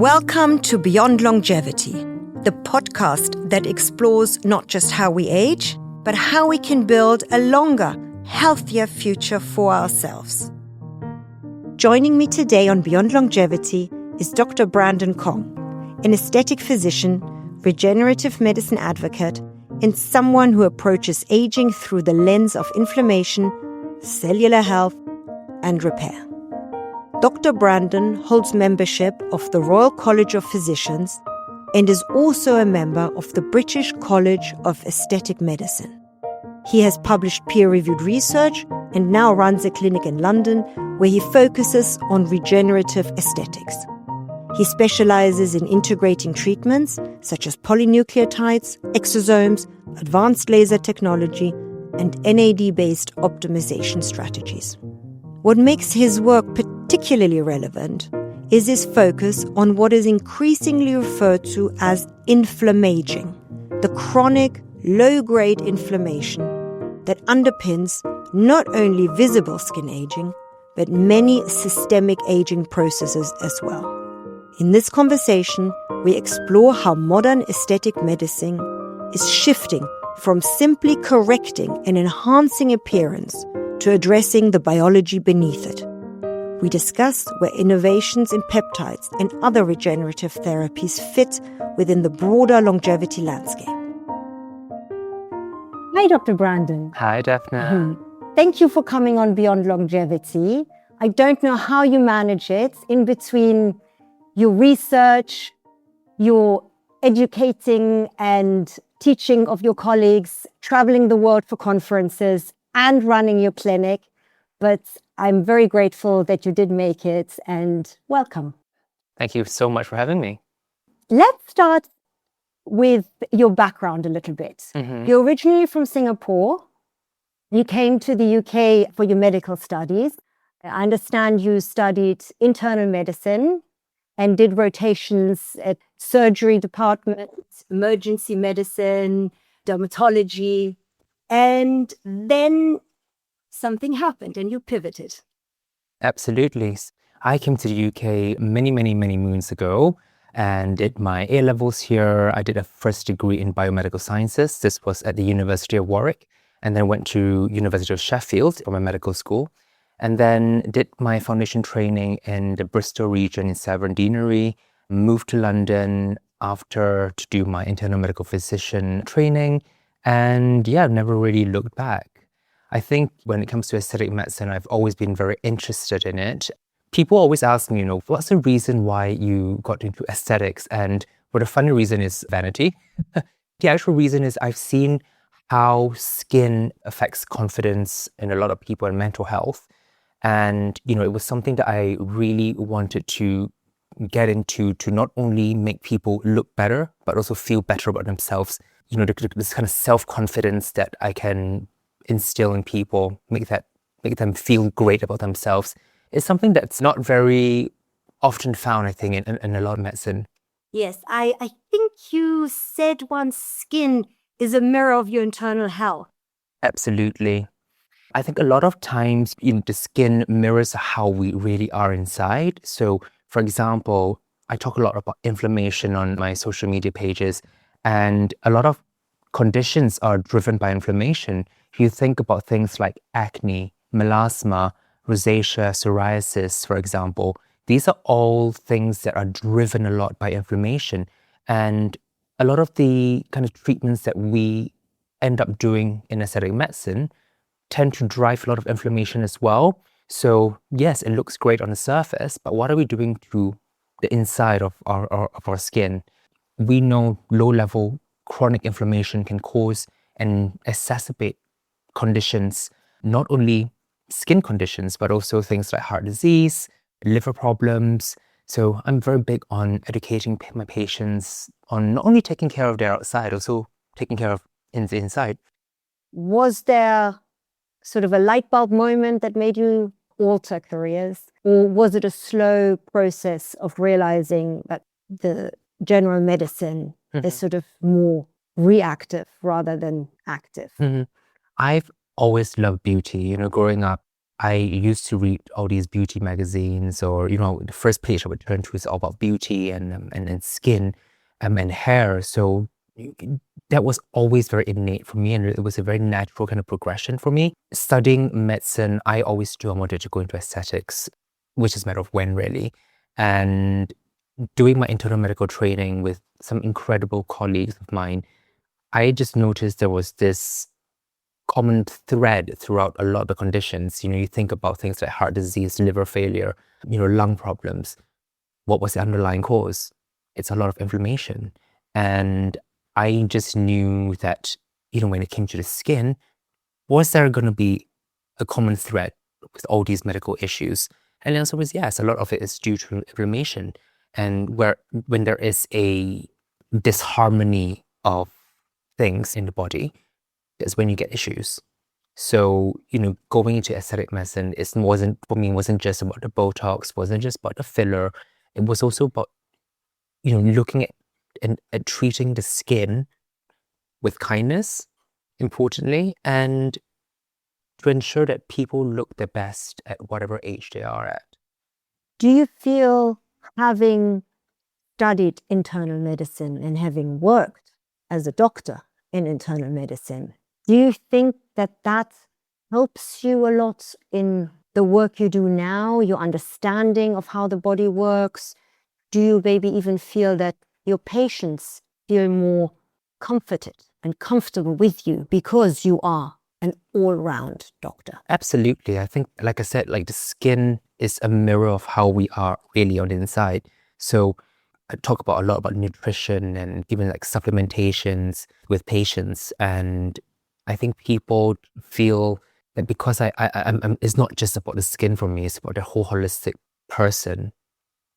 Welcome to Beyond Longevity, the podcast that explores not just how we age, but how we can build a longer, healthier future for ourselves. Joining me today on Beyond Longevity is Dr. Brendan Khong, an aesthetic physician, regenerative medicine advocate, and someone who approaches aging through the lens of inflammation, cellular health, and repair. Dr. Brendan holds membership of the Royal College of Physicians and is also a member of the British College of Aesthetic Medicine. He has published peer-reviewed research and now runs a clinic in London where he focuses on regenerative aesthetics. He specializes in integrating treatments such as polynucleotides, exosomes, advanced laser technology, and NAD-based optimization strategies. What makes his work particularly relevant is his focus on what is increasingly referred to as inflammaging, the chronic, low-grade inflammation that underpins not only visible skin aging, but many systemic aging processes as well. In this conversation, we explore how modern aesthetic medicine is shifting from simply correcting and enhancing appearance to addressing the biology beneath it. We discuss where innovations in peptides and other regenerative therapies fit within the broader longevity landscape. Hi, Dr. Brendan. Hi, Daphne. Thank you for coming on Beyond Longevity. I don't know how you manage it in between your research, your educating and teaching of your colleagues, traveling the world for conferences, and running your clinic. But I'm very grateful that you did make it, and welcome. Thank you so much for having me. Let's start with your background a little bit. You're originally from Singapore. You came to the UK for your medical studies. I understand you studied internal medicine and did rotations at surgery department, emergency medicine, dermatology, and then something happened and you pivoted. Absolutely. I came to the UK many moons ago and did my A-levels here. I did a first degree in biomedical sciences. This was at the University of Warwick, and then went to University of Sheffield for my medical school, and then did my foundation training in the Bristol region in Severn Deanery, moved to London after to do my internal medical physician training, and never really looked back. I think when it comes to aesthetic medicine, I've always been very interested in it. People always ask me, what's the reason why you got into aesthetics? And the funny reason is vanity. The actual reason is I've seen how skin affects confidence in a lot of people and mental health. And, it was something that I really wanted to get into, to not only make people look better, but also feel better about themselves. This kind of self-confidence that I can instill in people, make them feel great about themselves, is something that's not very often found, I think, in a lot of medicine. Yes, I think you said once skin is a mirror of your internal health. Absolutely. I think a lot of times, the skin mirrors how we really are inside. So, for example, I talk a lot about inflammation on my social media pages, and a lot of conditions are driven by inflammation. If you think about things like acne, melasma, rosacea, psoriasis, for example, these are all things that are driven a lot by inflammation. And a lot of the kind of treatments that we end up doing in aesthetic medicine tend to drive a lot of inflammation as well. So yes, it looks great on the surface, but what are we doing to the inside of our skin? We know low-level chronic inflammation can cause and exacerbate conditions, not only skin conditions, but also things like heart disease, liver problems. So I'm very big on educating my patients on not only taking care of their outside, also taking care of the inside. Was there sort of a light bulb moment that made you alter careers? Or was it a slow process of realizing that the general medicine is sort of more reactive rather than active? I've always loved beauty. Growing up, I used to read all these beauty magazines, or, the first page I would turn to is all about beauty and skin and hair. So that was always very innate for me, and it was a very natural kind of progression for me. Studying medicine, I always knew I wanted to go into aesthetics, which is a matter of when, really. And doing my internal medical training with some incredible colleagues of mine, I just noticed there was this common thread throughout a lot of the conditions. You think about things like heart disease, liver failure, lung problems. What was the underlying cause? It's a lot of inflammation. And I just knew that, when it came to the skin, was there going to be a common thread with all these medical issues? And the answer was yes. A lot of it is due to inflammation. And when there is a disharmony of things in the body, is when you get issues. So, going into aesthetic medicine wasn't just about the Botox, wasn't just about the filler. It was also about, looking at treating the skin with kindness, importantly, and to ensure that people look their best at whatever age they are at. Do you feel, having studied internal medicine and having worked as a doctor in internal medicine, do you think that helps you a lot in the work you do now, your understanding of how the body works? Do you maybe even feel that your patients feel more comforted and comfortable with you because you are an all-round doctor? Absolutely. I think, like I said, the skin is a mirror of how we are really on the inside. So I talk a lot about nutrition and giving supplementations with patients. And I think people feel that because I'm it's not just about the skin for me, it's about the whole holistic person.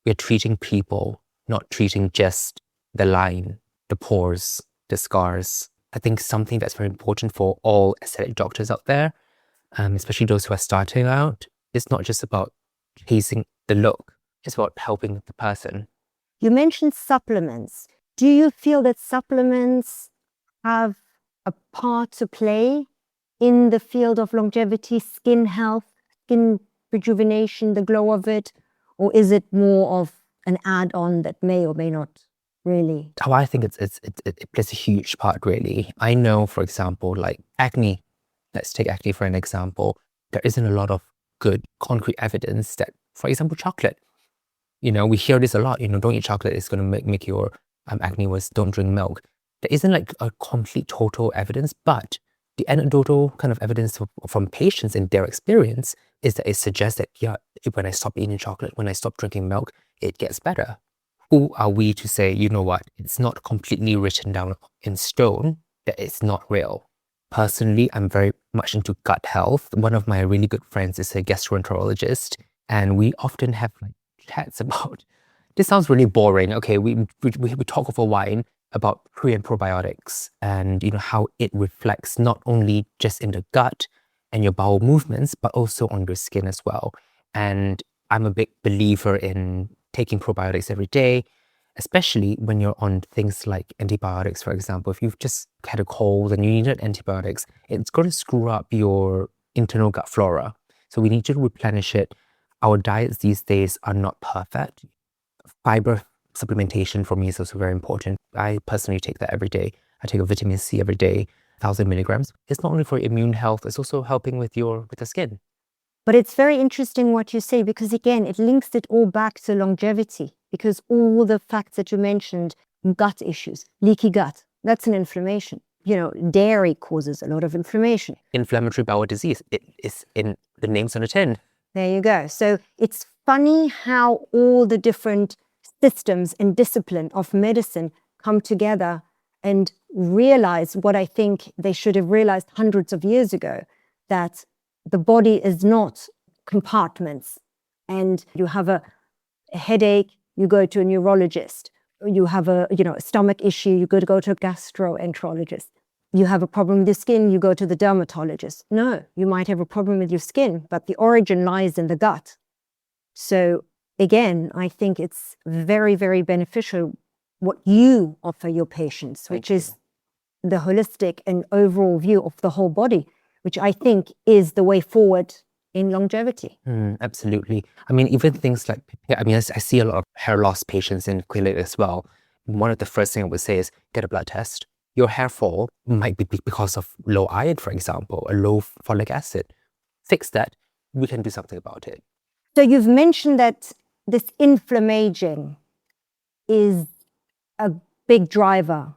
We're treating people, not treating just the line, the pores, the scars. I think something that's very important for all aesthetic doctors out there, especially those who are starting out, it's not just about chasing the look. It's about helping the person. You mentioned supplements. Do you feel that supplements have a part to play in the field of longevity, skin health, skin rejuvenation, the glow of it? Or is it more of an add-on that may or may not really? Oh, I think it plays a huge part, really. I know, for example, acne. Let's take acne for an example. There isn't a lot of good concrete evidence that, for example, chocolate. We hear this a lot. Don't eat chocolate; it's going to make your acne worse. Don't drink milk. There isn't a complete total evidence, but the anecdotal kind of evidence from patients in their experience is that it suggests that, when I stop eating chocolate, when I stop drinking milk, it gets better. Who are we to say, what, it's not completely written down in stone, that it's not real? Personally, I'm very much into gut health. One of my really good friends is a gastroenterologist, and we often have chats about, this sounds really boring. Okay, we talk over wine about pre and probiotics and how it reflects not only just in the gut and your bowel movements, but also on your skin as well. And I'm a big believer in taking probiotics every day, especially when you're on things like antibiotics, for example. If you've just had a cold and you needed antibiotics, it's going to screw up your internal gut flora. So we need to replenish it. Our diets these days are not perfect. Fiber supplementation for me is also very important. I personally take that every day. I take a vitamin C every day, 1,000 milligrams. It's not only for immune health, it's also helping with the skin. But it's very interesting what you say, because again, it links it all back to longevity, because all the facts that you mentioned, gut issues, leaky gut, that's an inflammation. Dairy causes a lot of inflammation. Inflammatory bowel disease, it is in the names on the tin. There you go. So it's funny how all the different systems and discipline of medicine come together and realize what I think they should have realized hundreds of years ago, that the body is not compartments. And you have a headache, you go to a neurologist. You have a stomach issue, you go to a gastroenterologist. You have a problem with your skin, you go to the dermatologist. No, you might have a problem with your skin, but the origin lies in the gut. So again, I think it's very, very beneficial what you offer your patients, which is the holistic and overall view of the whole body, which I think is the way forward in longevity. Absolutely. I mean, even things like, I see a lot of hair loss patients in clinic as well. One of the first things I would say is get a blood test. Your hair fall might be because of low iron, for example, or low folic acid. Fix that. We can do something about it. So you've mentioned that this inflammaging is a big driver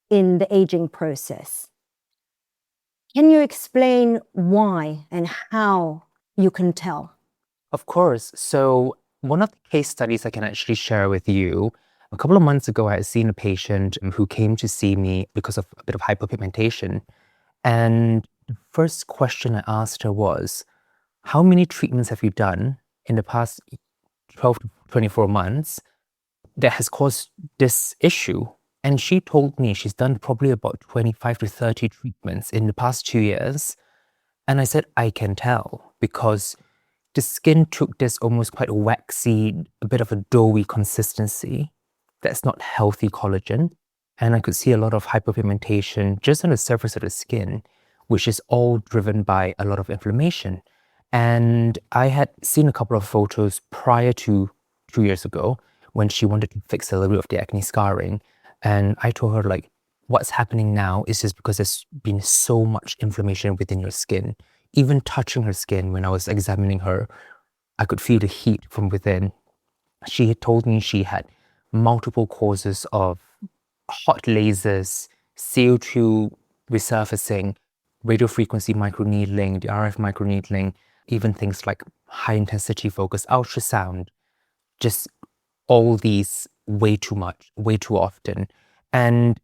in the aging process. Can you explain why and how you can tell? Of course. So one of the case studies I can actually share with you, a couple of months ago, I had seen a patient who came to see me because of a bit of hyperpigmentation. And the first question I asked her was, how many treatments have you done in the past 12 to 24 months that has caused this issue? And she told me she's done probably about 25 to 30 treatments in the past 2 years. And I said, I can tell, because the skin took this almost quite waxy, a bit of a doughy consistency. That's not healthy collagen. And I could see a lot of hyperpigmentation just on the surface of the skin, which is all driven by a lot of inflammation. And I had seen a couple of photos prior to 2 years ago when she wanted to fix a little bit of the acne scarring. And I told her, like, what's happening now is just because there's been so much inflammation within your skin. Even touching her skin when I was examining her, I could feel the heat from within. She had told me she had multiple causes of hot lasers, CO2 resurfacing, radiofrequency microneedling, the RF microneedling, even things like high intensity focused ultrasound, just all these way too much, way too often. And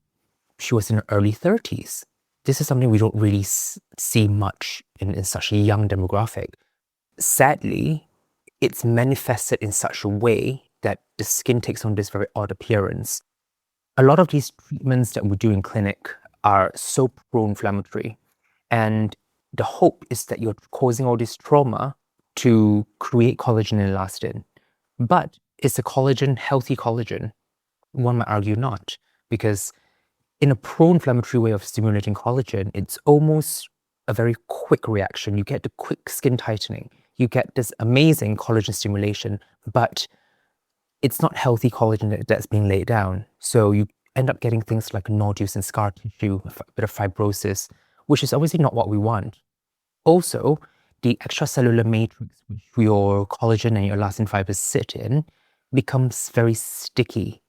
she was in her early 30s. This is something we don't really see much in such a young demographic. Sadly, it's manifested in such a way that the skin takes on this very odd appearance. A lot of these treatments that we do in clinic are so pro-inflammatory, and the hope is that you're causing all this trauma to create collagen and elastin. But is the collagen healthy collagen? One might argue not, because in a pro-inflammatory way of stimulating collagen, it's almost a very quick reaction. You get the quick skin tightening. You get this amazing collagen stimulation, but it's not healthy collagen that's being laid down. So you end up getting things like nodules and scar tissue, a bit of fibrosis, which is obviously not what we want. Also, the extracellular matrix which your collagen and your elastin fibers sit in becomes very sticky.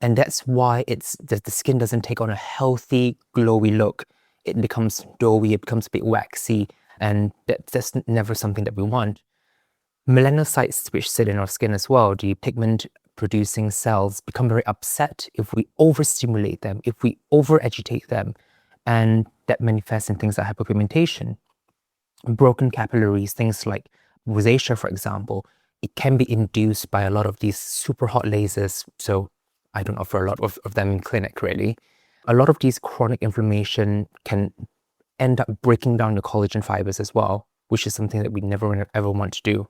And that's why the skin doesn't take on a healthy, glowy look. It becomes doughy, it becomes a bit waxy, and that's never something that we want. Melanocytes, which sit in our skin as well, the pigment-producing cells, become very upset if we overstimulate them, if we over-agitate them, and that manifests in things like hyperpigmentation. Broken capillaries, things like rosacea, for example, it can be induced by a lot of these super hot lasers, so I don't offer a lot of them in clinic, really. A lot of these chronic inflammation can end up breaking down the collagen fibers as well, which is something that we never ever want to do.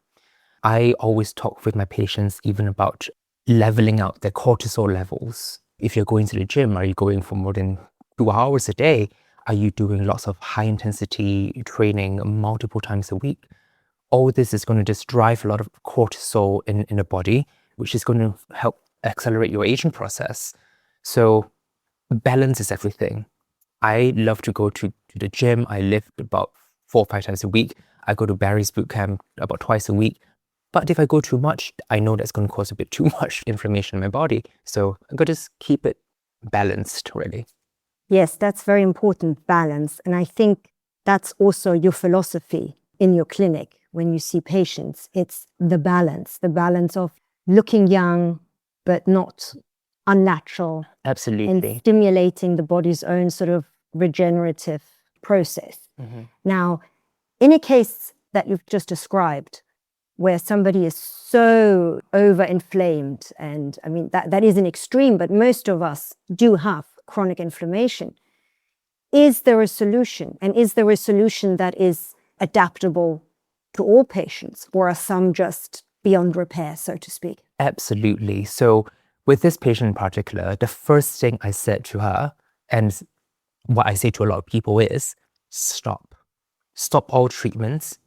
I always talk with my patients even about leveling out their cortisol levels. If you're going to the gym, are you going for more than 2 hours a day? Are you doing lots of high intensity training multiple times a week? All this is going to just drive a lot of cortisol in the body, which is going to help accelerate your aging process. So balance is everything. I love to go to the gym. I lift about 4 or 5 times a week. I go to Barry's boot camp about twice a week. But if I go too much, I know that's going to cause a bit too much inflammation in my body. So I'm going to just keep it balanced, really. Yes, that's very important, balance. And I think that's also your philosophy in your clinic when you see patients. It's the balance of looking young, but not unnatural. Absolutely. And stimulating the body's own sort of regenerative process. Mm-hmm. Now, in a case that you've just described, where somebody is so over-inflamed, and I mean, that is an extreme, but most of us do have chronic inflammation. Is there a solution? And is there a solution that is adaptable to all patients, or are some just beyond repair, so to speak? Absolutely. So with this patient in particular, the first thing I said to her, and what I say to a lot of people is, stop. Stop all treatments.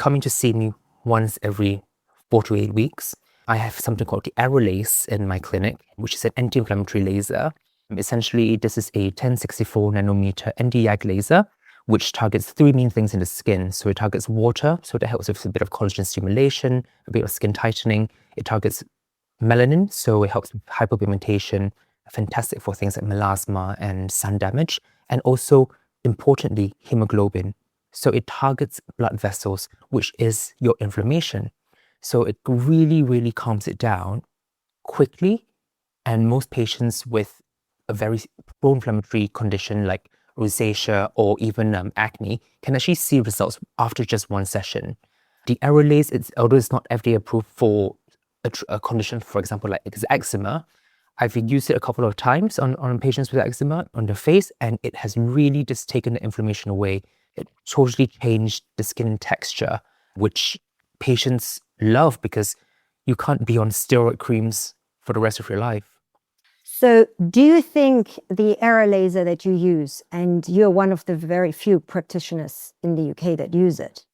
coming to see me once every 4 to 8 weeks. I have something called the Aerolase in my clinic, which is an anti-inflammatory laser. Essentially, this is a 1064 nanometer anti-YAG laser, which targets 3 main things in the skin. So it targets water, so that helps with a bit of collagen stimulation, a bit of skin tightening. It targets melanin, so it helps with hyperpigmentation, fantastic for things like melasma and sun damage, and also, importantly, hemoglobin. So it targets blood vessels, which is your inflammation. So it really, really calms it down quickly. And most patients with a very pro-inflammatory condition like rosacea or even acne can actually see results after just one session. The Aerolase, although it's not FDA approved for a condition, for example, like eczema, I've used it a couple of times on patients with eczema on their face, and it has really just taken the inflammation away. It totally changed the skin texture, which patients love because you can't be on steroid creams for the rest of your life. So do you think the aero laser that you use, and you're one of the very few practitioners in the UK that use it,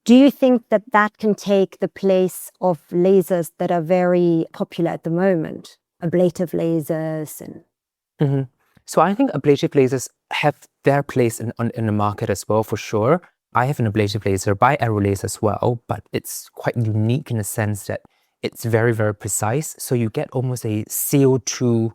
do you think that that can take the place of lasers that are very popular at the moment? Ablative lasers and... So I think ablative lasers have their place in the market as well, for sure. I have an ablative laser by Aerolase as well, but it's quite unique in the sense that it's very, very precise. So you get almost a CO2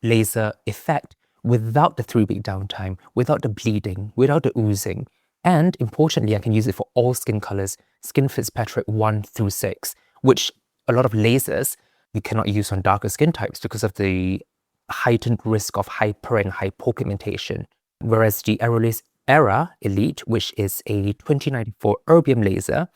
laser effect without the 3-week downtime, without the bleeding, without the oozing. And importantly, I can use it for all skin colors, skin Fitzpatrick 1 through 6, which a lot of lasers you cannot use on darker skin types because of the heightened risk of hyper and hypopigmentation. Whereas the Aerolase Era Elite, which is a 2094 erbium laser,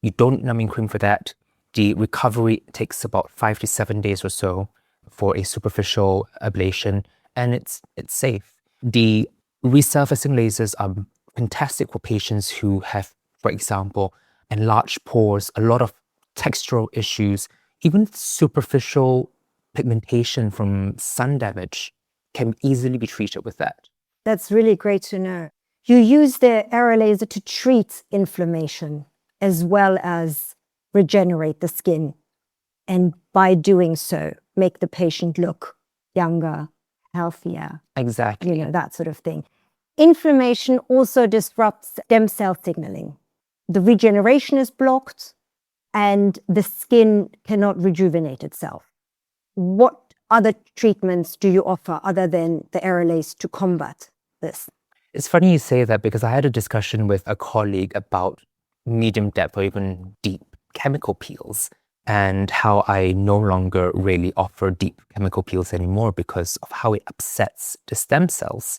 you don't numbing cream for that. The recovery takes about 5 to 7 days or so for a superficial ablation, and it's safe. The resurfacing lasers are fantastic for patients who have, for example, enlarged pores, a lot of textural issues, even superficial pigmentation from sun damage can easily be treated with that. That's really great to know. You use the aero laser to treat inflammation as well as regenerate the skin, and by doing so, make the patient look younger, healthier. Exactly. You know, that sort of thing. Inflammation also disrupts stem cell signaling. The regeneration is blocked and the skin cannot rejuvenate itself. What other treatments do you offer other than the Aerolase to combat this? It's funny you say that because I had a discussion with a colleague about medium depth or even deep chemical peels and how I no longer really offer deep chemical peels anymore because of how it upsets the stem cells.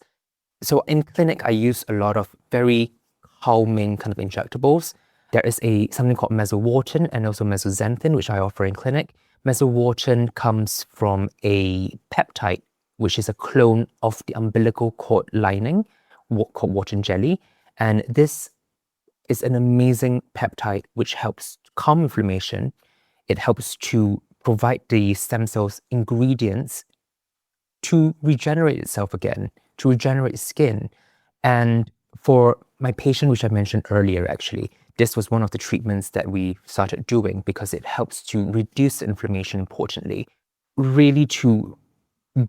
So in clinic, I use a lot of very calming kind of injectables. There is something called Meso-Wharton and also Meso-Xanthin, which I offer in clinic. Meso-Wharton comes from a peptide, which is a clone of the umbilical cord lining called Wharton jelly. And this is an amazing peptide which helps calm inflammation. It helps to provide the stem cells ingredients to regenerate itself again, to regenerate skin. And for my patient, which I mentioned earlier, actually, this was one of the treatments that we started doing because it helps to reduce inflammation, importantly, really to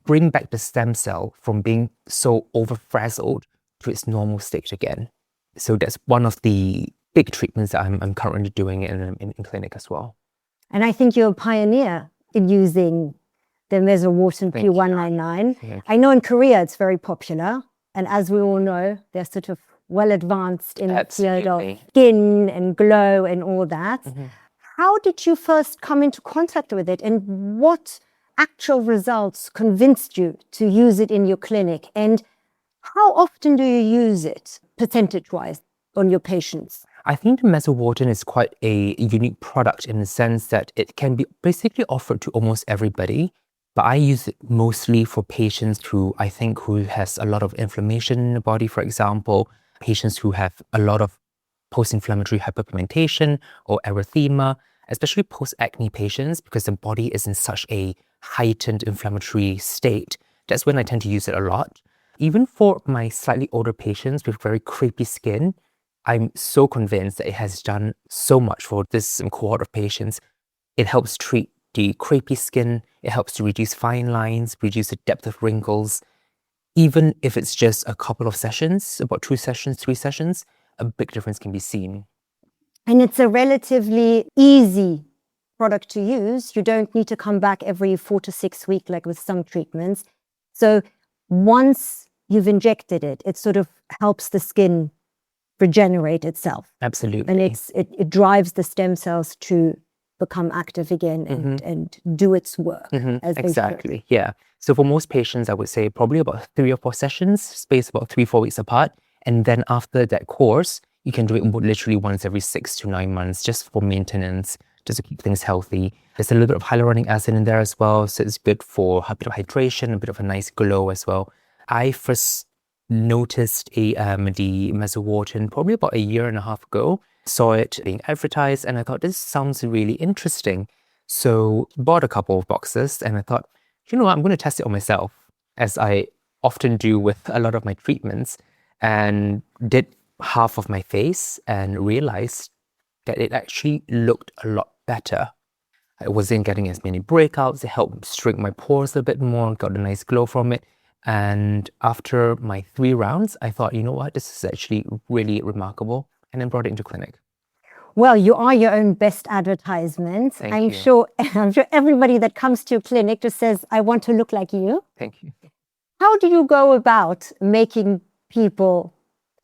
bring back the stem cell from being so over-frazzled to its normal state again. So that's one of the big treatments that I'm currently doing in clinic as well. And I think you're a pioneer in using the Meso-Wharton P199. I know in Korea it's very popular. And as we all know, they're sort of well advanced in the field of skin and glow and all that. Mm-hmm. How did you first come into contact with it, and what actual results convinced you to use it in your clinic? And how often do you use it, percentage-wise, on your patients? I think the Meso-Wharton is quite a unique product in the sense that it can be basically offered to almost everybody. But I use it mostly for patients who has a lot of inflammation in the body, for example, patients who have a lot of post-inflammatory hyperpigmentation or erythema, especially post-acne patients, because the body is in such a heightened inflammatory state. That's when I tend to use it a lot. Even for my slightly older patients with very crepey skin, I'm so convinced that it has done so much for this cohort of patients. It helps treat the crepey skin. It helps to reduce fine lines, reduce the depth of wrinkles. Even if it's just a couple of sessions, about 2 sessions, 3 sessions, a big difference can be seen. And it's a relatively easy product to use. You don't need to come back every 4 to 6 weeks like with some treatments. So once you've injected it, it sort of helps the skin regenerate itself. Absolutely. And it drives the stem cells to become active again and do its work. As Exactly, yeah. So for most patients, I would say probably about 3 or 4 sessions, spaced about 3-4 weeks apart. And then after that course, you can do it literally once every 6 to 9 months, just for maintenance, just to keep things healthy. There's a little bit of hyaluronic acid in there as well, so it's good for a bit of hydration, a bit of a nice glow as well. I first noticed the Meso-Wharton probably about 1.5 years ago. Saw it being advertised, and I thought, this sounds really interesting. So bought a couple of boxes, and I thought, you know what, I'm going to test it on myself, as I often do with a lot of my treatments, and did half of my face and realized that it actually looked a lot better. I wasn't getting as many breakouts. It helped shrink my pores a bit more, got a nice glow from it. And after my 3 rounds, I thought, you know what, this is actually really remarkable, and then brought it into clinic. Well, you are your own best advertisement. Thank you. Sure, I'm sure everybody that comes to your clinic just says, I want to look like you. Thank you. How do you go about making people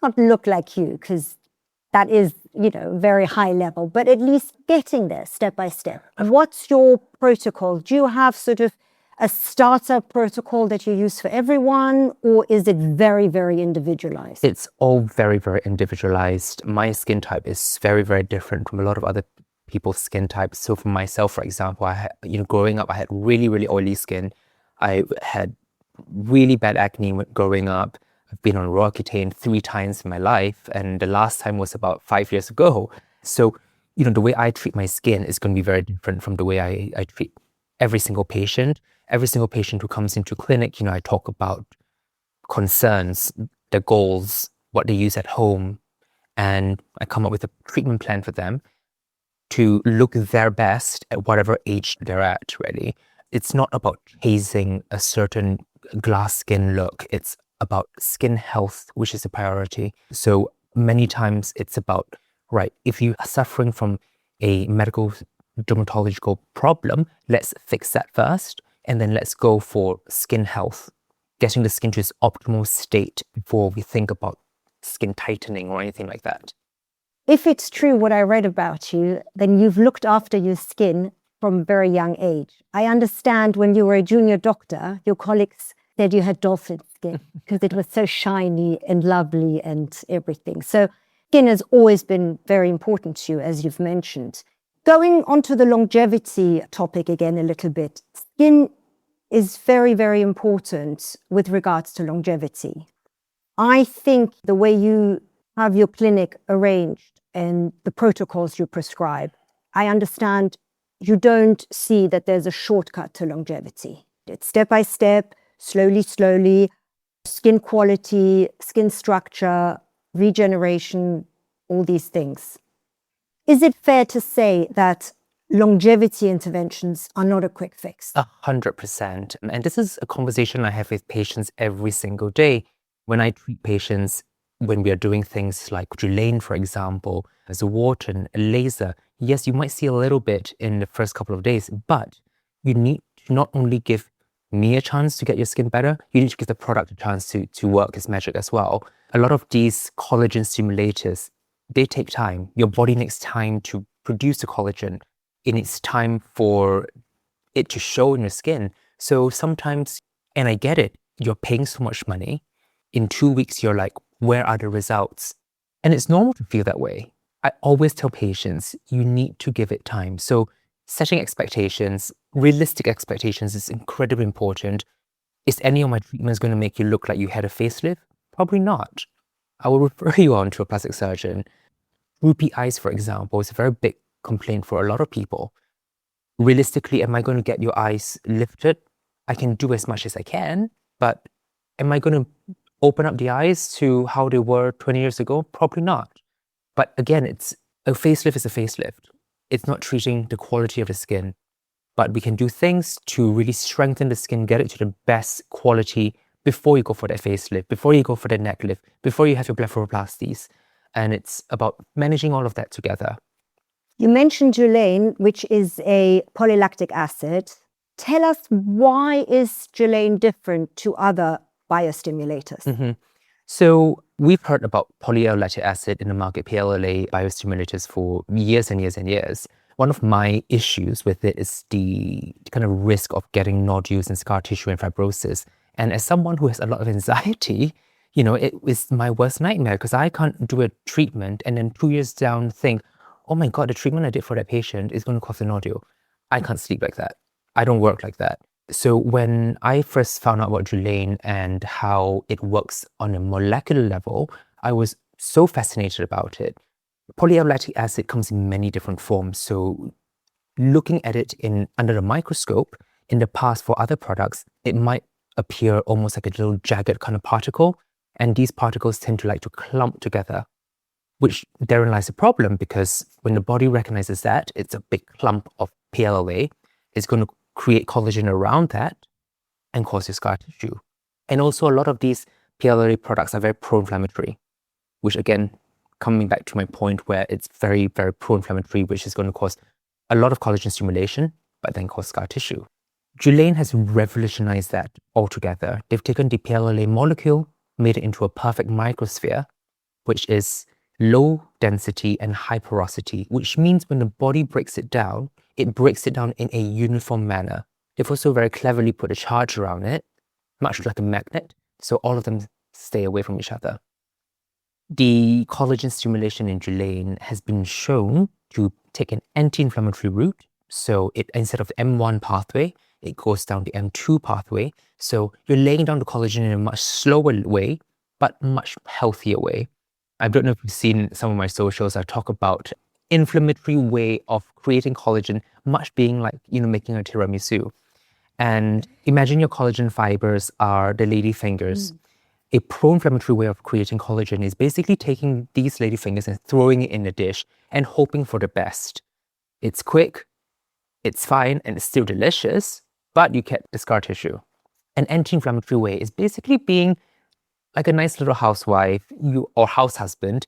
not look like you? Because that is, very high level, but at least getting there step by step. What's your protocol? Do you have sort of a startup protocol that you use for everyone, or is it very, very individualized? It's all very, very individualized. My skin type is very, very different from a lot of other people's skin types. So for myself, for example, I had, growing up, I had really, really oily skin. I had really bad acne growing up. I've been on Roaccutane 3 times in my life, and the last time was about 5 years ago. So, the way I treat my skin is going to be very different from the way I treat every single patient. Every single patient who comes into clinic, I talk about concerns, their goals, what they use at home, and I come up with a treatment plan for them to look their best at whatever age they're at, really. It's not about chasing a certain glass skin look. It's about skin health, which is a priority. So many times it's about, right, if you are suffering from a medical dermatological problem, let's fix that first, and then let's go for skin health, getting the skin to its optimal state before we think about skin tightening or anything like that. If it's true what I read about you, then you've looked after your skin from a very young age. I understand when you were a junior doctor, your colleagues said you had dolphin skin because it was so shiny and lovely and everything. So skin has always been very important to you, as you've mentioned. Going on to the longevity topic again a little bit, skin is very, very important with regards to longevity. I think the way you have your clinic arranged and the protocols you prescribe, I understand you don't see that there's a shortcut to longevity. It's step by step, slowly, slowly, skin quality, skin structure, regeneration, all these things. Is it fair to say that longevity interventions are not a quick fix? 100%. And this is a conversation I have with patients every single day. When I treat patients, when we are doing things like Glanine, for example, as a Wharton, a laser, yes, you might see a little bit in the first couple of days, but you need to not only give me a chance to get your skin better, you need to give the product a chance to work its magic as well. A lot of these collagen stimulators, they take time. Your body needs time to produce the collagen. It needs time for it to show in your skin. So sometimes, and I get it, you're paying so much money. In 2 weeks, you're like, where are the results? And it's normal to feel that way. I always tell patients, you need to give it time. So setting expectations, realistic expectations is incredibly important. Is any of my treatments going to make you look like you had a facelift? Probably not. I will refer you on to a plastic surgeon. Droopy eyes, for example, is a very big complaint for a lot of people. Realistically, am I going to get your eyes lifted? I can do as much as I can, but am I going to open up the eyes to how they were 20 years ago? Probably not. But again, a facelift is a facelift. It's not treating the quality of the skin, but we can do things to really strengthen the skin, get it to the best quality before you go for that facelift, before you go for the neck lift, before you have your blepharoplasties. And it's about managing all of that together. You mentioned Glanine, which is a polylactic acid. Tell us, why is Glanine different to other biostimulators? Mm-hmm. So we've heard about polyallyl acid in the market, PLLA biostimulators, for years and years and years. One of my issues with it is the kind of risk of getting nodules and scar tissue and fibrosis. And as someone who has a lot of anxiety, it was my worst nightmare, because I can't do a treatment and then 2 years down think, oh my God, the treatment I did for that patient is going to cause a nodule. I can't sleep like that. I don't work like that. So when I first found out about Glanine and how it works on a molecular level, I was so fascinated about it. Polylactic acid comes in many different forms. So looking at it under the microscope, in the past for other products, it might appear almost like a little jagged kind of particle. And these particles tend to like to clump together, which therein lies the problem, because when the body recognizes that it's a big clump of PLLA, it's going to create collagen around that and cause your scar tissue. And also a lot of these PLLA products are very pro-inflammatory, which again, coming back to my point where it's very, very pro-inflammatory, which is going to cause a lot of collagen stimulation, but then cause scar tissue. Glanine has revolutionized that altogether. They've taken the PLLA molecule, made it into a perfect microsphere, which is low density and high porosity, which means when the body breaks it down in a uniform manner. They've also very cleverly put a charge around it, much like a magnet, so all of them stay away from each other. The collagen stimulation in Glanine has been shown to take an anti-inflammatory route. So instead of the M1 pathway, it goes down the M2 pathway. So you're laying down the collagen in a much slower way, but much healthier way. I don't know if you've seen some of my socials. I talk about inflammatory way of creating collagen, much being like, making a tiramisu. And imagine your collagen fibers are the lady fingers. A pro-inflammatory way of creating collagen is basically taking these lady fingers and throwing it in a dish and hoping for the best. It's quick, it's fine, and it's still delicious, but you get the scar tissue. An anti-inflammatory way is basically being like a nice little housewife or house husband,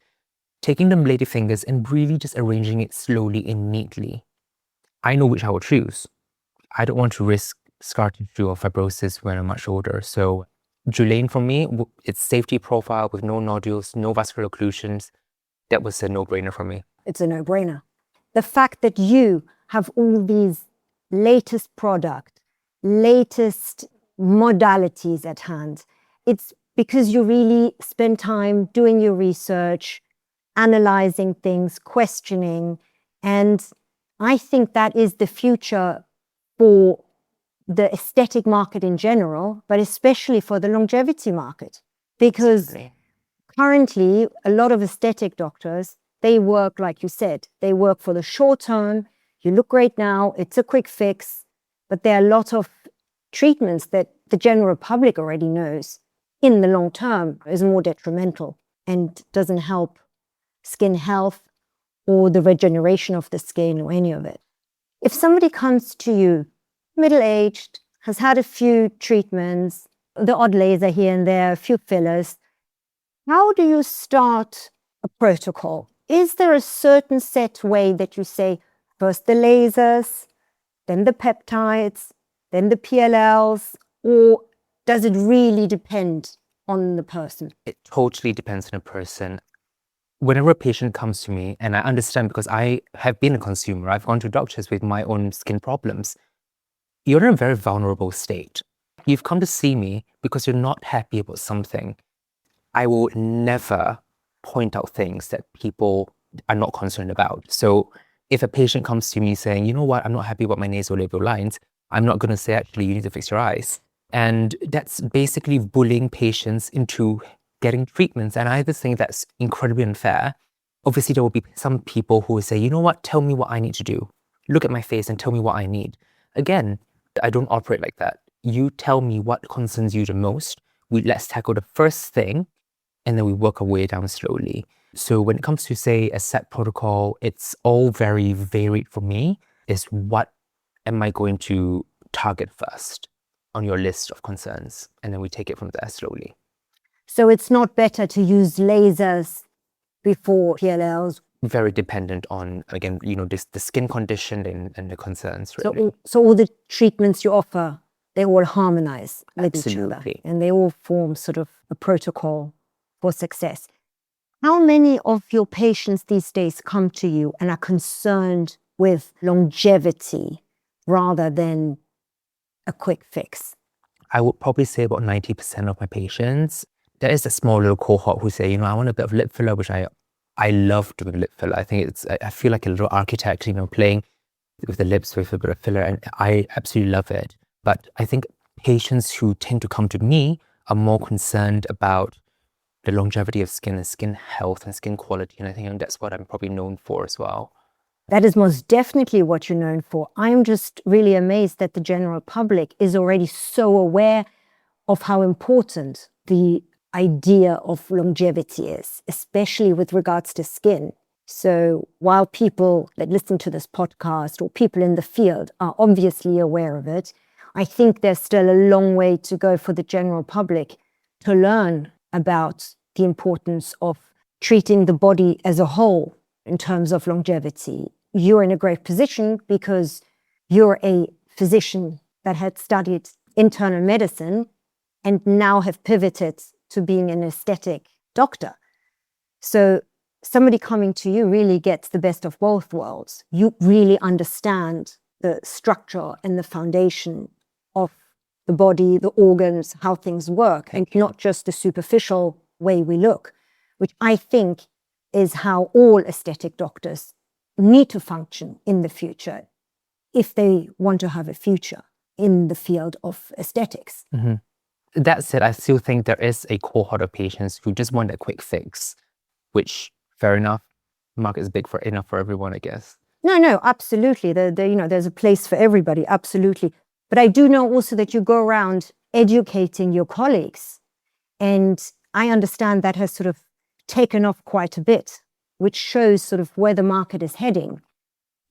taking them lady fingers and really just arranging it slowly and neatly. I know which I will choose. I don't want to risk scar tissue or fibrosis when I'm much older. So Glanine for me, its safety profile with no nodules, no vascular occlusions, that was a no-brainer for me. It's a no-brainer. The fact that you have all these latest product, latest modalities at hand, it's because you really spend time doing your research, analyzing things, questioning. And I think that is the future for the aesthetic market in general, but especially for the longevity market. Because currently, a lot of aesthetic doctors, they work, like you said, they work for the short term. You look great now, it's a quick fix. But there are a lot of treatments that the general public already knows in the long term is more detrimental and doesn't help skin health or the regeneration of the skin or any of it. If somebody comes to you, middle-aged, has had a few treatments, the odd laser here and there, a few fillers, how do you start a protocol? Is there a certain set way that you say, first the lasers, then the peptides, then the PLLs, or does it really depend on the person? It totally depends on the person. Whenever a patient comes to me, and I understand because I have been a consumer, I've gone to doctors with my own skin problems, you're in a very vulnerable state. You've come to see me because you're not happy about something. I will never point out things that people are not concerned about. So if a patient comes to me saying, you know what, I'm not happy about my nasolabial lines, I'm not going to say, actually, you need to fix your eyes. And that's basically bullying patients into getting treatments. And I just think that's incredibly unfair. Obviously, there will be some people who will say, you know what, tell me what I need to do. Look at my face and tell me what I need. Again, I don't operate like that. You tell me what concerns you the most. Let's tackle the first thing, and then we work our way down slowly. So when it comes to, say, a set protocol, it's all very varied for me. Is what am I going to target first on your list of concerns? And then we take it from there slowly. So it's not better to use lasers before PLLs? Very dependent on, again, the skin condition and the concerns, really. So all the treatments you offer, they all harmonize with each other. Absolutely. And they all form sort of a protocol for success. How many of your patients these days come to you and are concerned with longevity rather than a quick fix? I would probably say about 90% of my patients. There is a small little cohort who say, I want a bit of lip filler, which I love doing lip filler. I think I feel like a little architect, playing with the lips with a bit of filler, and I absolutely love it. But I think patients who tend to come to me are more concerned about the longevity of skin and skin health and skin quality. And I think that's what I'm probably known for as well. That is most definitely what you're known for. I'm just really amazed that the general public is already so aware of how important the idea of longevity is, especially with regards to skin. So while people that listen to this podcast or people in the field are obviously aware of it, I think there's still a long way to go for the general public to learn about the importance of treating the body as a whole in terms of longevity. You're in a great position because you're a physician that had studied internal medicine and now have pivoted to being an aesthetic doctor. So somebody coming to you really gets the best of both worlds. You really understand the structure and the foundation of the body, the organs, how things work, and not just the superficial way we look, which I think is how all aesthetic doctors need to function in the future if they want to have a future in the field of aesthetics. Mm-hmm. That said, I still think there is a cohort of patients who just want a quick fix, which, fair enough, the market is big enough for everyone, I guess. No, absolutely. There's a place for everybody, absolutely. But I do know also that you go around educating your colleagues, and I understand that has sort of taken off quite a bit, which shows sort of where the market is heading.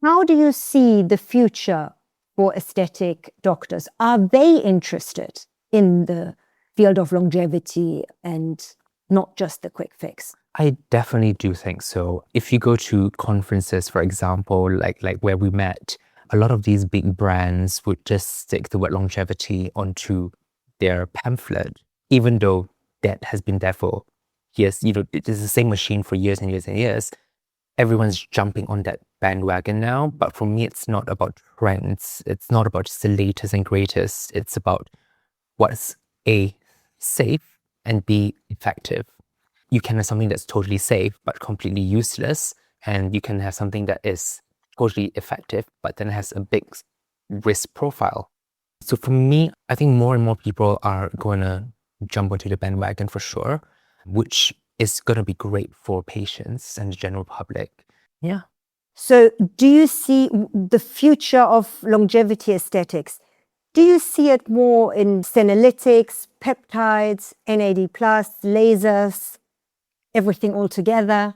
How do you see the future for aesthetic doctors? Are they interested in the field of longevity and not just the quick fix? I definitely do think so. If you go to conferences, for example, like where we met, a lot of these big brands would just stick the word longevity onto their pamphlet, even though that has been there for years. It's the same machine for years and years and years. Everyone's jumping on that bandwagon now. But for me, it's not about trends. It's not about just the latest and greatest. It's about what's A, safe, and B, effective. You can have something that's totally safe but completely useless, and you can have something that is totally effective but then has a big risk profile. So for me, I think more and more people are going to jump onto the bandwagon for sure, which is going to be great for patients and the general public. Yeah. So do you see the future of longevity aesthetics? Do you see it more in senolytics, peptides, NAD+, lasers, everything all together?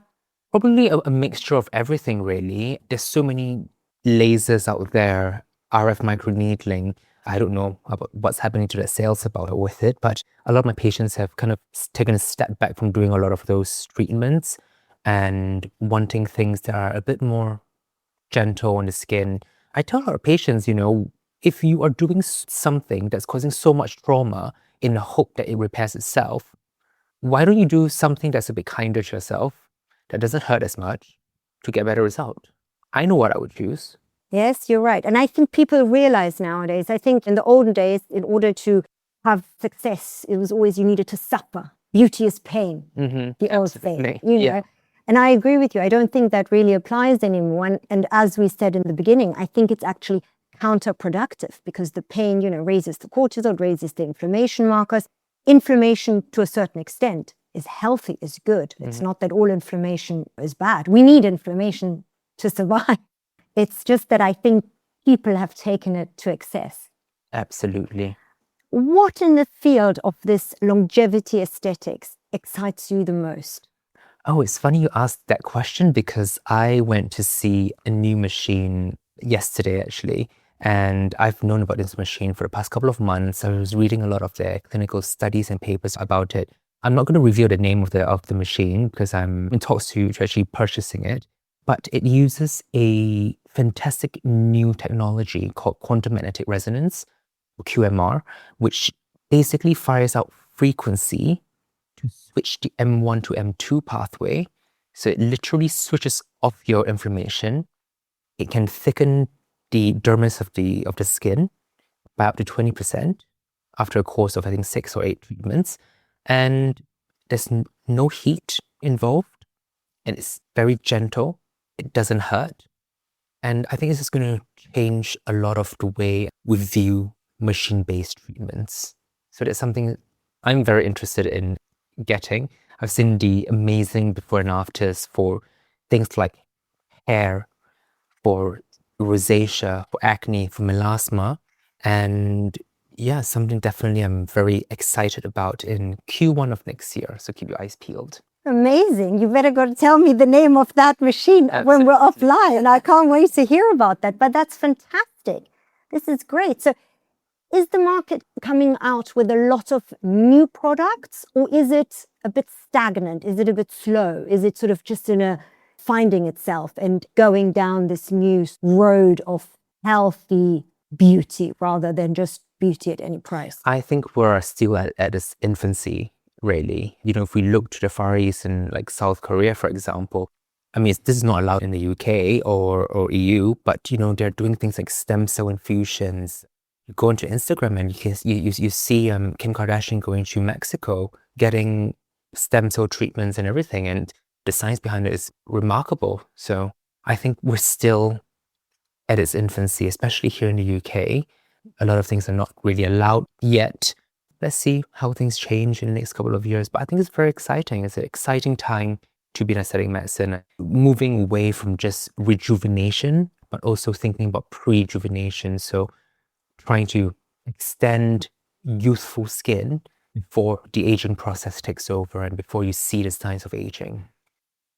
Probably a mixture of everything, really. There's so many lasers out there, RF microneedling. I don't know about what's happening to the sales about with it, but a lot of my patients have kind of taken a step back from doing a lot of those treatments and wanting things that are a bit more gentle on the skin. I tell our patients, if you are doing something that's causing so much trauma in the hope that it repairs itself, why don't you do something that's a bit kinder to yourself, that doesn't hurt as much, to get a better result? I know what I would choose. Yes, you're right. And I think people realize nowadays, I think in the olden days, in order to have success, it was always you needed to suffer. Beauty is pain, the old saying, Yeah. And I agree with you. I don't think that really applies anymore. And as we said in the beginning, I think it's actually counterproductive because the pain, raises the cortisol, raises the inflammation markers. Inflammation, to a certain extent, is healthy, is good. It's not that all inflammation is bad. We need inflammation to survive. It's just that I think people have taken it to excess. Absolutely. What in the field of this longevity aesthetics excites you the most? Oh, it's funny you asked that question because I went to see a new machine yesterday, actually. And I've known about this machine for the past couple of months. I was reading a lot of their clinical studies and papers about it. I'm not going to reveal the name of the machine because I'm in talks to actually purchasing it. But it uses a fantastic new technology called quantum magnetic resonance, or QMR, which basically fires out frequency to switch the M1 to M2 pathway. So it literally switches off your inflammation. It can thicken the dermis of the skin by up to 20% after a course of, I think, 6 or 8 treatments. And there's no heat involved, and it's very gentle. It doesn't hurt. And I think this is going to change a lot of the way we view machine-based treatments. So that's something I'm very interested in getting. I've seen the amazing before and afters for things like hair, for rosacea, for acne, for melasma. And yeah, something definitely I'm very excited about in Q1 of next year. So keep your eyes peeled. Amazing. You better go tell me the name of that machine when we're offline. I can't wait to hear about that. But that's fantastic. This is great. So is the market coming out with a lot of new products, or is it a bit stagnant? Is it a bit slow? Is it sort of just in a finding itself and going down this new road of healthy beauty rather than just beauty at any price? I think we're still at its infancy, really. You know, if we look to the Far East and like South Korea, for example, I mean, this is not allowed in the UK or EU, but, you know, they're doing things like stem cell infusions. You go into Instagram and you see Kim Kardashian going to Mexico, getting stem cell treatments and everything. And the science behind it is remarkable. So I think we're still at its infancy, especially here in the UK. A lot of things are not really allowed yet. Let's see how things change in the next couple of years. But I think it's very exciting. It's an exciting time to be in aesthetic medicine, moving away from just rejuvenation, but also thinking about pre-rejuvenation. So trying to extend youthful skin before the aging process takes over and before you see the signs of aging.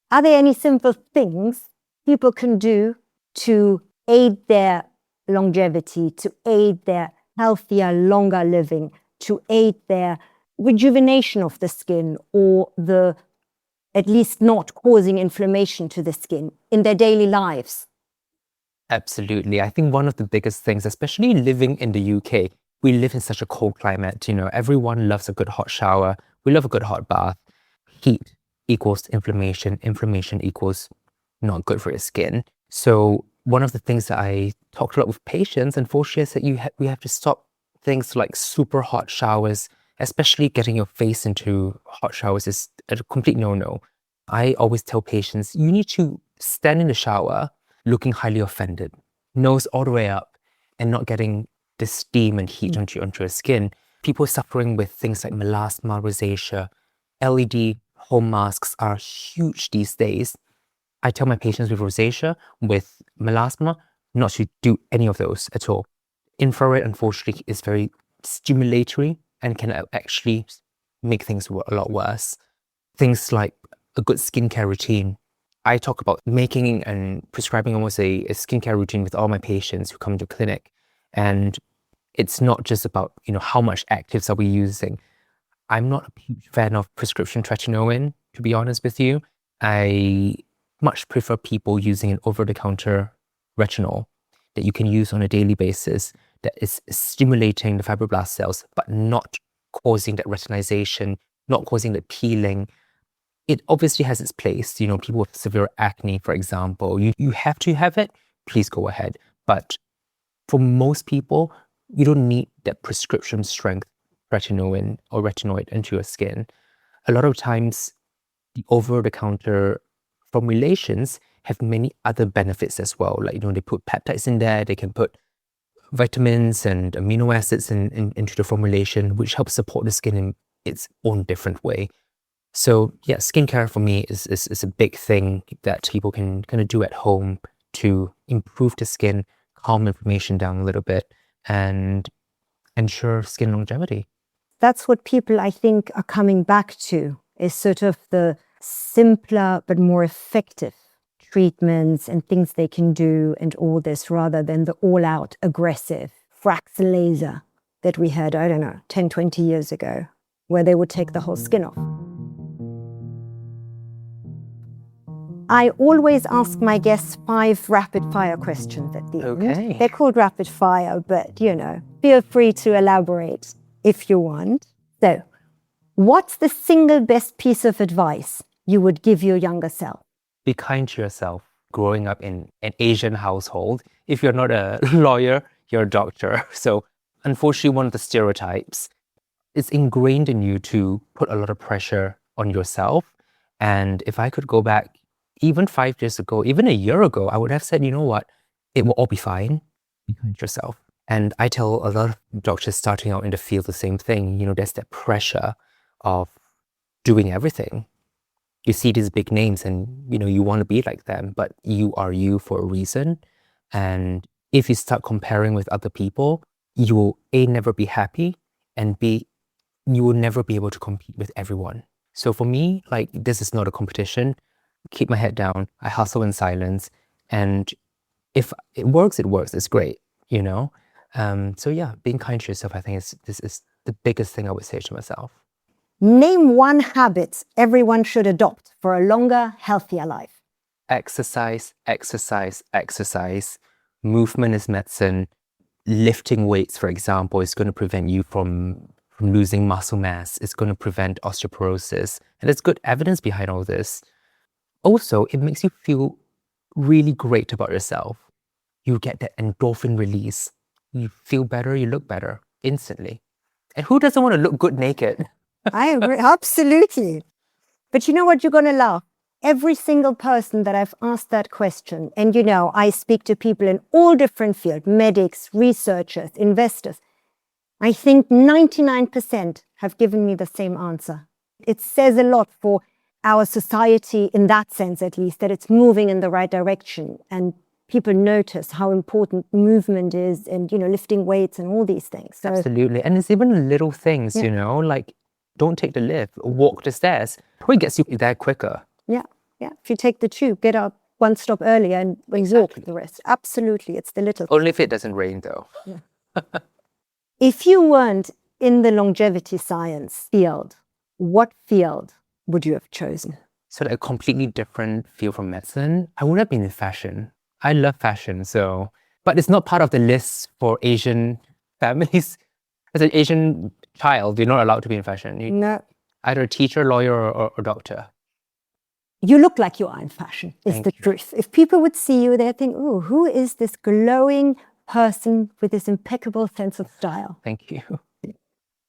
Are there any simple things people can do to aid their longevity, to aid their healthier, longer living, to aid their rejuvenation of the skin, or the at least not causing inflammation to the skin in their daily lives? Absolutely. I think one of the biggest things, especially living in the UK, we live in such a cold climate. You know, everyone loves a good hot shower. We love a good hot bath. Heat equals inflammation. Inflammation equals not good for your skin. So one of the things that I talked a lot with patients, unfortunately, is that we have to stop things like super hot showers, especially getting your face into hot showers is a complete no-no. I always tell patients, you need to stand in the shower looking highly offended, nose all the way up, and not getting the steam and heat onto your skin. People suffering with things like melasma, rosacea, LED home masks are huge these days. I tell my patients with rosacea, with melasma, not to do any of those at all. Infrared, unfortunately, is very stimulatory and can actually make things a lot worse. Things like a good skincare routine. I talk about making and prescribing almost a skincare routine with all my patients who come to clinic. And it's not just about, you know, how much actives are we using. I'm not a huge fan of prescription tretinoin, to be honest with you. I much prefer people using an over-the-counter retinol that you can use on a daily basis that is stimulating the fibroblast cells, but not causing that retinization, not causing the peeling. It obviously has its place. You know, people with severe acne, for example, you have to have it, please go ahead. But for most people, you don't need that prescription strength retinoin or retinoid into your skin. A lot of times, the over-the-counter formulations have many other benefits as well. Like, you know, they put peptides in there, they can put vitamins and amino acids into the formulation, which helps support the skin in its own different way. So yeah, skincare for me is a big thing that people can kind of do at home to improve the skin, calm inflammation down a little bit, and ensure skin longevity. That's what people, I think, are coming back to, is sort of the simpler but more effective treatments and things they can do and all this, rather than the all-out aggressive frax laser that we had, 10, 20 years ago, where they would take the whole skin off. I always ask my guests 5 rapid-fire questions at the end. They're called rapid-fire, but, feel free to elaborate if you want. So, what's the single best piece of advice you would give your younger self? Be kind to yourself. Growing up in an Asian household, if you're not a lawyer, you're a doctor. So, unfortunately, one of the stereotypes is ingrained in you to put a lot of pressure on yourself. And if I could go back even 5 years ago, even a year ago, I would have said, you know what, it will all be fine. Be kind to yourself. And I tell a lot of doctors starting out in the field the same thing. There's that pressure of doing everything. You see these big names and, you want to be like them, but you are you for a reason. And if you start comparing with other people, you will A, never be happy, and B, you will never be able to compete with everyone. So for me, this is not a competition. Keep my head down. I hustle in silence. And if it works, it works. It's great, So yeah, being kind to yourself, I think this is the biggest thing I would say to myself. Name one habit everyone should adopt for a longer, healthier life. Exercise, exercise, exercise. Movement is medicine. Lifting weights, for example, is going to prevent you from losing muscle mass. It's going to prevent osteoporosis. And there's good evidence behind all this. Also, it makes you feel really great about yourself. You get that endorphin release. You feel better, you look better instantly. And who doesn't want to look good naked? I agree, absolutely. But you know what, you're going to laugh. Every single person that I've asked that question, and I speak to people in all different fields, medics, researchers, investors. I think 99% have given me the same answer. It says a lot for our society, in that sense at least, that it's moving in the right direction, and people notice how important movement is, and lifting weights and all these things. So, absolutely. And it's even little things, like don't take the lift, walk the stairs. Probably gets you there quicker. Yeah. If you take the tube, get up one stop earlier and walk the rest. Absolutely, it's the little. Only if it doesn't rain, though. Yeah. If you weren't in the longevity science field, what field would you have chosen? So a completely different field from medicine. I would have been in fashion. I love fashion, but it's not part of the list for Asian families. As an Asian child, you're not allowed to be in fashion. No. Either a teacher, lawyer, or doctor. You look like you are in fashion, is the truth. If people would see you, they'd think, oh, who is this glowing person with this impeccable sense of style? Thank you.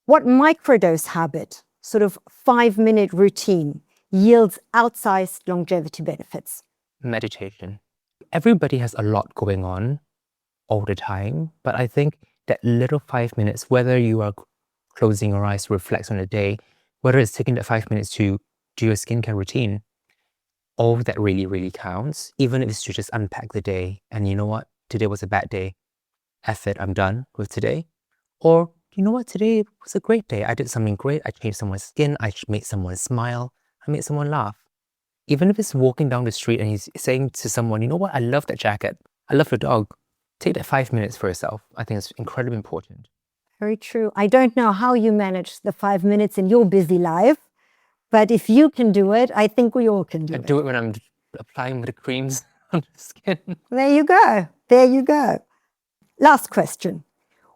What microdose habit, sort of 5-minute routine, yields outsized longevity benefits? Meditation. Everybody has a lot going on all the time, but I think that little 5 minutes, whether you are closing your eyes to reflect on the day, whether it's taking that 5 minutes to do your skincare routine, all that really, really counts, even if it's to just unpack the day. And you know what? Today was a bad day. F it, I'm done with today. Or, you know what? Today was a great day. I did something great. I changed someone's skin. I made someone smile. I made someone laugh. Even if it's walking down the street and he's saying to someone, you know what? I love that jacket. I love your dog. Take that 5 minutes for yourself. I think it's incredibly important. Very true. I don't know how you manage the 5 minutes in your busy life, but if you can do it, I think we all can do it. I do it when I'm applying the creams on the skin. There you go. There you go. Last question.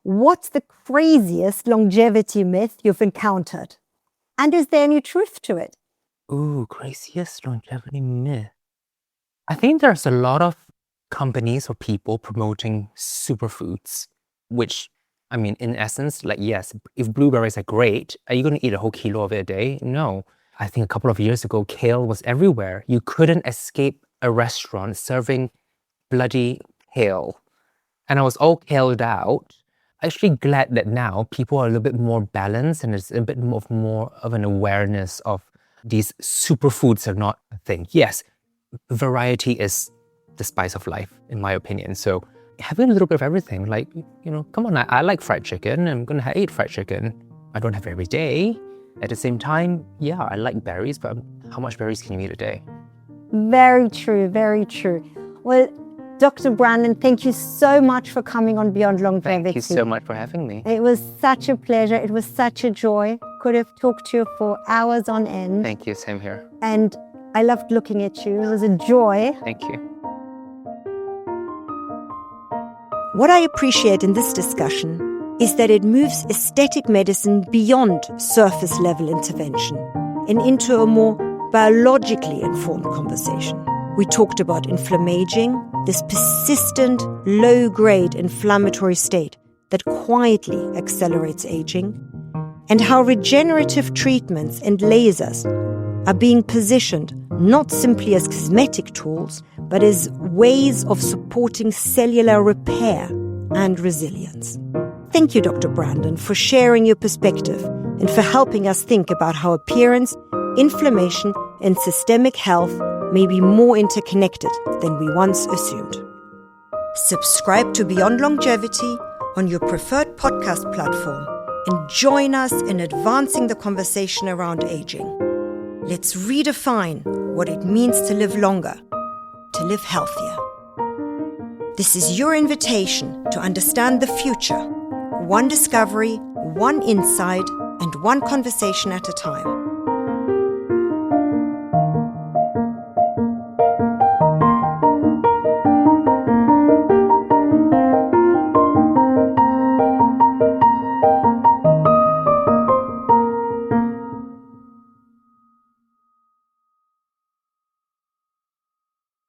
What's the craziest longevity myth you've encountered? And is there any truth to it? Ooh, craziest longevity myth. I think there's a lot of companies or people promoting superfoods, which, I mean, in essence, like, yes, if blueberries are great, are you going to eat a whole kilo of it a day? No. I think a couple of years ago, kale was everywhere. You couldn't escape a restaurant serving bloody kale. And I was all kaled out. I'm actually glad that now people are a little bit more balanced and there's a bit more of an awareness of these superfoods are not a thing. Yes, variety is the spice of life, in my opinion. So having a little bit of everything, like, you know, come on, I like fried chicken. I'm going to eat fried chicken. I don't have it every day, At the same time, yeah, I like berries, but how much berries can you eat a day? Very true, very true. Well, Dr. Brendan, thank you so much for coming on Beyond Longevity. Thank you so much for having me. It was such a pleasure. It was such a joy. Could have talked to you for hours on end. Thank you, same here. And I loved looking at you. It was a joy. Thank you. What I appreciate in this discussion is that it moves aesthetic medicine beyond surface level intervention and into a more biologically informed conversation. We talked about inflammaging, this persistent, low-grade inflammatory state that quietly accelerates aging, and how regenerative treatments and lasers are being positioned not simply as cosmetic tools, but as ways of supporting cellular repair and resilience. Thank you, Dr. Brendan, for sharing your perspective and for helping us think about how appearance, inflammation, and systemic health may be more interconnected than we once assumed. Subscribe to Beyond Longevity on your preferred podcast platform and join us in advancing the conversation around aging. Let's redefine what it means to live longer, to live healthier. This is your invitation to understand the future, one discovery, one insight, and one conversation at a time.